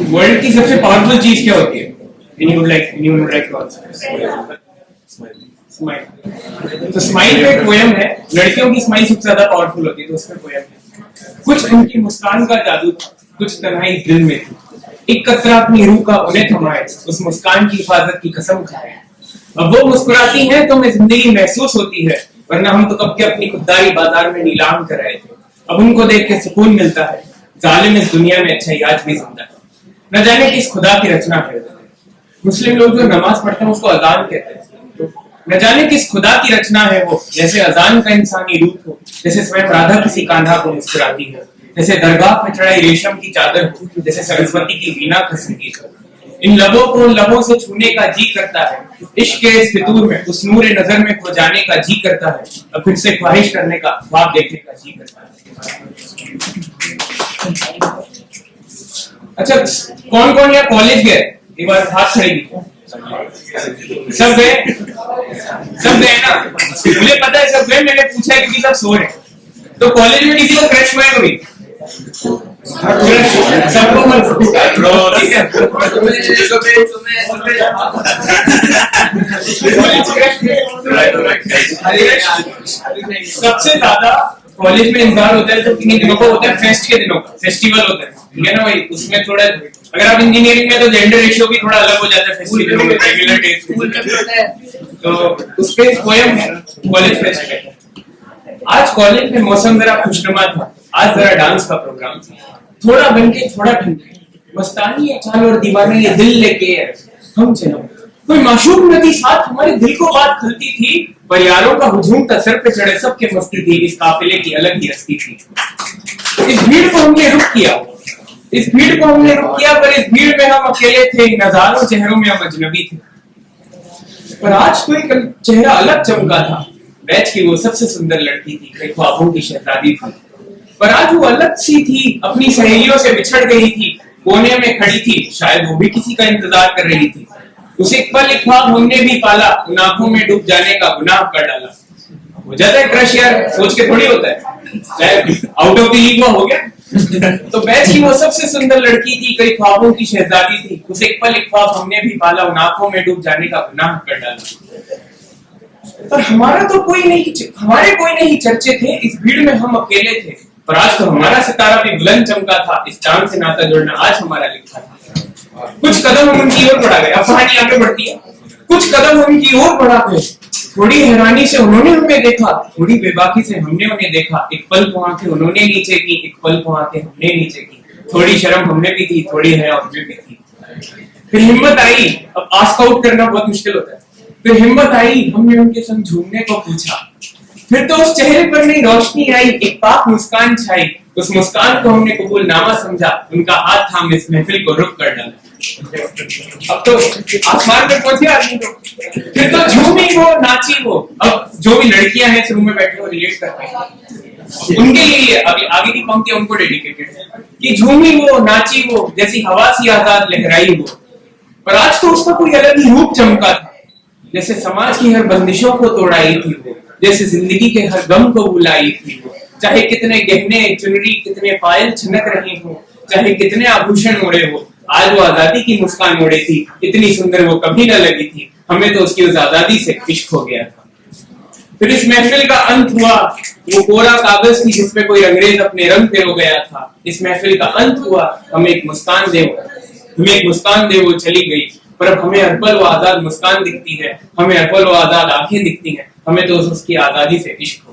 World की सबसे powerful चीज क्या होती है? anyone would like to answer? Smile. तो स्माइल पे एक पोयम है, लड़कियों की स्माइल सबसे ज्यादा पावरफुल होती है, तो उसमें पोयम है, कुछ उनकी मुस्कान का जादू था, कुछ तन्हाई दिल में थी, एक कतरा अपनी रूह का उन्हें थमाए, उस मुस्कान की हिफाजत की कसम खाए। अब वो मुस्कुराती हैं तो हमें जिंदगी महसूस होती है, वरना हम तो कब के अपनी खुददारी बाजार में नीलाम कर रहे थे। अब उनको देख के सुकून मिलता है, जालिम इस दुनिया में अच्छाई आज भी जिंदा है। न जाने किस खुदा की रचना है। मुस्लिम लोग जो नमाज पढ़ते हैं उसको अजान कहते हैं। न जाने किस खुदा की रचना है वो, जैसे अजान का इंसानी रूप हो, जैसे स्वयं राधा किसी कान्हा को मुस्कुराती है, जैसे दरगाह पे चढ़ाई रेशम की चादर हो, जैसे सरस्वती की वीणा खसकी हो। इन लबों को उन लबों से छूने का जी करता है, इश्क के इस फितूर में उस नूर नजर में खो जाने का जी करता है, और फिर से ख्वाहिश करने का, ख्वाब देखने का जी करता है। अच्छा, कौन कौन यहाँ कॉलेज गए? एक बार हाथ खड़े सब गए? सब गए ना? मुझे पता है सब गए, मैंने पूछा है क्योंकि सब सो रहे हैं। तो कॉलेज में किसी को क्रश हुआ है कभी? सबको सबसे ज्यादा कॉलेज में इंतजार होता है तो किन्हीं दिनों को होता है, फेस्ट के दिनों का, फेस्टिवल होता है, ठीक है ना भाई? उसमें थोड़ा, अगर आप इंजीनियरिंग में तो जेंडर रेशियो भी थोड़ा अलग हो जाता है फेस्टिवल में, रेगुलर डेज। तो उस पे पोयम है कॉलेज फेस्ट में। आज कॉलेज में मौसम जरा खुशनुमा था, आज जरा डांस का प्रोग्राम था, थोड़ा बनके थोड़ा ठंडे, मस्तानी है चाल और दीवाने ये दिल लेके हम चलो। कोई माशूक नदी साथ हमारे दिल को बात खलती थी, पर यारों का हुजूम था सर पे चढ़े सबके मस्ती थी, इस काफिले की अलग ही हस्ती थी। इस भीड़ को हमने रुक किया, इस भीड़ को हमने रुक किया, पर इस भीड़ में हम अकेले थे, नजारों चेहरों में हम अजनबी थे। पर आज कोई चेहरा अलग चमका था, बैच की वो सबसे सुंदर लड़की थी, कई ख्वाबों की शहजादी थी, पर आज वो अलग सी थी, अपनी सहेलियों से बिछड़ गई थी, कोने में खड़ी थी, शायद वो भी किसी का इंतजार कर रही थी। उसे एक पल एक ख्वाब हमने भी पाला, उन आंखों में डूब जाने का गुनाह कर डाला। हो जाता है क्रश यार, सोच के थोड़ी होता है, आउट ऑफ द लीग हो गया। तो बैच की वो सबसे सुंदर लड़की थी, कई ख्वाबों की शहजादी थी, उसे एक पल एक ख्वाब हमने भी पाला, उन आंखों में डूब जाने का गुनाह कर डाला। पर हमारे कोई नहीं चर्चे थे, इस भीड़ में हम अकेले थे, पर आज तो हमारा सितारा भी बुलंद चमका था, इस चांद से नाता जोड़ना आज हमारा लिखा था। कुछ कदम हम उनकी ओर बढ़ा गए, अब कहानी आगे बढ़ती है। कुछ कदम हम उनकी ओर बढ़ा गए, थोड़ी हैरानी से उन्होंने हमें देखा, थोड़ी बेबाकी से हमने उन्हें देखा, एक पल को आंखें उन्होंने नीचे की, एक पल को आंखें हमने नीचे की, थोड़ी शर्म हमने भी थी, थोड़ी हया उनमें भी थी। फिर हिम्मत आई, अब आस्क आउट करना बहुत मुश्किल होता है, फिर हिम्मत आई, हमने उनके संग झूमने को पूछा, फिर तो उस चेहरे पर नई रोशनी आई, एक पाक मुस्कान छाई, उस मुस्कान को हमने कबूलनामा समझा, उनका हाथ थाम इस महफिल को रुक कर डाला। अब तो आसमान में पहुंचे आदमी, तो फिर तो झूमी वो नाची वो। अब जो भी लड़कियां हैं इस रूम में बैठे हो रिलेट कर पाएंगे, उनके लिए अभी आगे की पंक्तियां उनको डेडिकेटेड है कि झूमी वो नाची वो, जैसी हवा सी आजाद लहराई वो। पर आज तो उसका कोई अलग ही रूप चमका था, जैसे समाज की हर बंदिशों को तोड़ाई थी वो, जैसे जिंदगी के हर गम को बुलाई थी वो। चाहे कितने गहने चुनरी कितने पायल छनक रहे हो, चाहे कितने आभूषण ओढ़े हो, आज वो आजादी की मुस्कान ओढ़े थी, इतनी सुंदर वो कभी न लगी थी, हमें तो उसकी उस आजादी से इश्क हो गया था। फिर इस महफिल का अंत हुआ, वो कोरा कागज थी जिसपे कोई अंग्रेज अपने रंग पे रो गया था। इस महफिल का अंत हुआ, हमें एक मुस्कान दे वो चली गई, पर अब हमें हर पल वो आजाद मुस्कान दिखती है, हमें हर पल वो आजाद आंखें दिखती हैं, हमें तो उसकी आजादी से इश्क